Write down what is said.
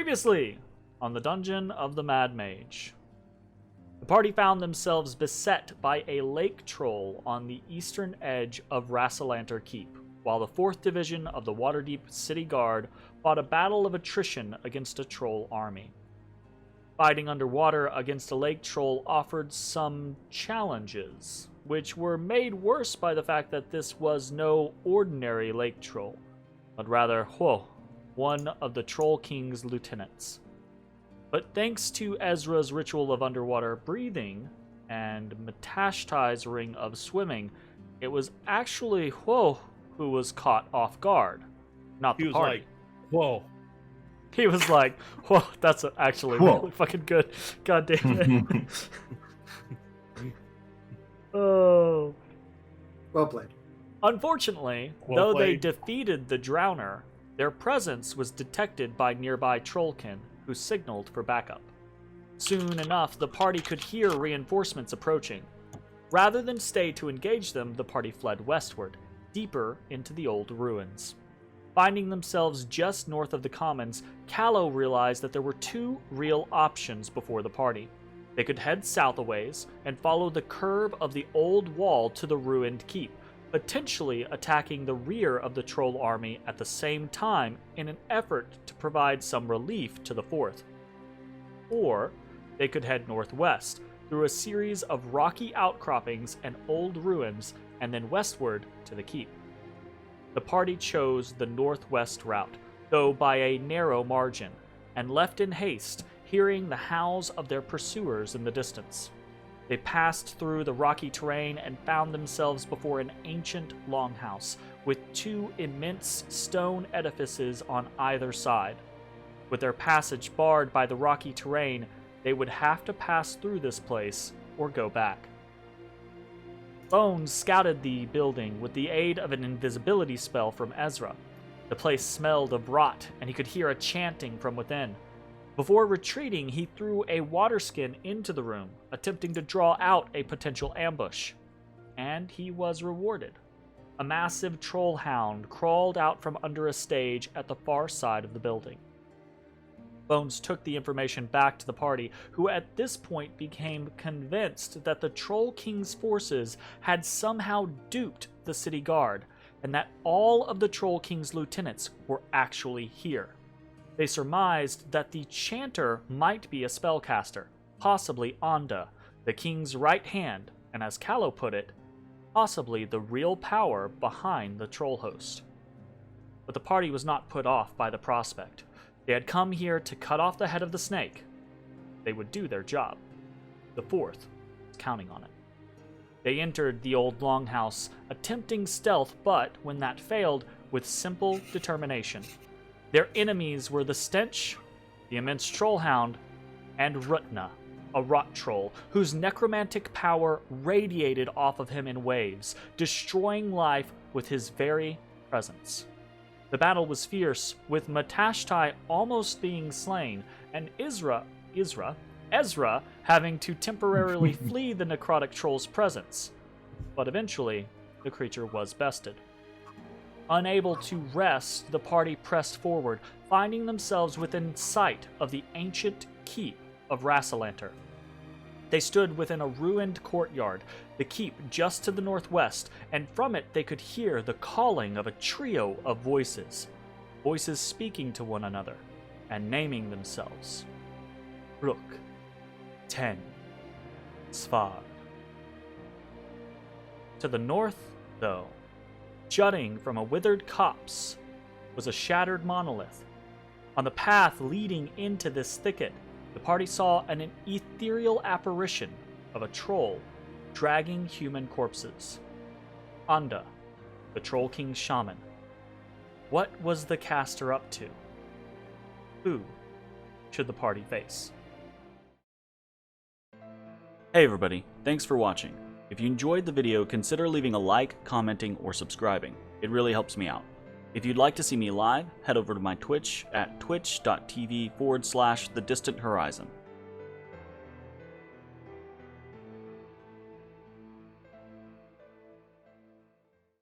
Previously, on the dungeon of the Mad Mage. The party found themselves beset by a lake troll on the eastern edge of Halaster Keep, while the 4th Division of the Waterdeep City Guard fought a battle of attrition against a troll army. Fighting underwater against a lake troll offered some challenges, which were made worse by the fact that this was no ordinary lake troll, but rather, one of the Troll King's lieutenants. But thanks to Ezrah's ritual of underwater breathing and Matashtai's ring of swimming, it was actually who was caught off guard, not the party. Like, whoa. He was like, whoa, that's actually really fucking good. God damn it. Oh. Well played. Unfortunately, though they defeated the Drowner, their presence was detected by nearby Trollkin, who signaled for backup. Soon enough, the party could hear reinforcements approaching. Rather than stay to engage them, the party fled westward, deeper into the old ruins. Finding themselves just north of the Commons, Callow realized that there were two real options before the party. They could head south a ways and follow the curve of the old wall to the ruined keep, potentially attacking the rear of the troll army at the same time in an effort to provide some relief to the 4th. Or they could head northwest through a series of rocky outcroppings and old ruins and then westward to the keep. The party chose the northwest route, though by a narrow margin, and left in haste, hearing the howls of their pursuers in the distance. They passed through the rocky terrain and found themselves before an ancient longhouse with two immense stone edifices on either side. With their passage barred by the rocky terrain, they would have to pass through this place or go back. Bones scouted the building with the aid of an invisibility spell from Ezrah. The place smelled of rot, and he could hear a chanting from within. Before retreating, he threw a water skin into the room, attempting to draw out a potential ambush. And he was rewarded. A massive troll hound crawled out from under a stage at the far side of the building. Bones took the information back to the party, who at this point became convinced that the Troll King's forces had somehow duped the city guard, and that all of the Troll King's lieutenants were actually here. They surmised that the chanter might be a spellcaster, possibly Onda, the king's right hand, and as Callow put it, possibly the real power behind the troll host. But the party was not put off by the prospect. They had come here to cut off the head of the snake. They would do their job. The 4th was counting on it. They entered the old longhouse, attempting stealth, but when that failed, with simple determination. Their enemies were the Stench, the immense trollhound, and Rutna, a rot troll, whose necromantic power radiated off of him in waves, destroying life with his very presence. The battle was fierce, with Matashtai almost being slain, and Ezrah having to temporarily flee the necrotic troll's presence. But eventually, the creature was bested. Unable to rest, the party pressed forward, finding themselves within sight of the ancient keep of Halaster. They stood within a ruined courtyard, the keep just to the northwest, and from it they could hear the calling of a trio of voices. Voices speaking to one another and naming themselves. Rook, Ten, Svar. To the north, though, jutting from a withered copse, was a shattered monolith. On the path leading into this thicket, the party saw an ethereal apparition of a troll dragging human corpses. Onda, the Troll King's shaman. What was the caster up to? Who should the party face? Hey everybody, thanks for watching. If you enjoyed the video, consider leaving a like, commenting, or subscribing. It really helps me out. If you'd like to see me live, head over to my Twitch at twitch.tv/thedistanthorizon.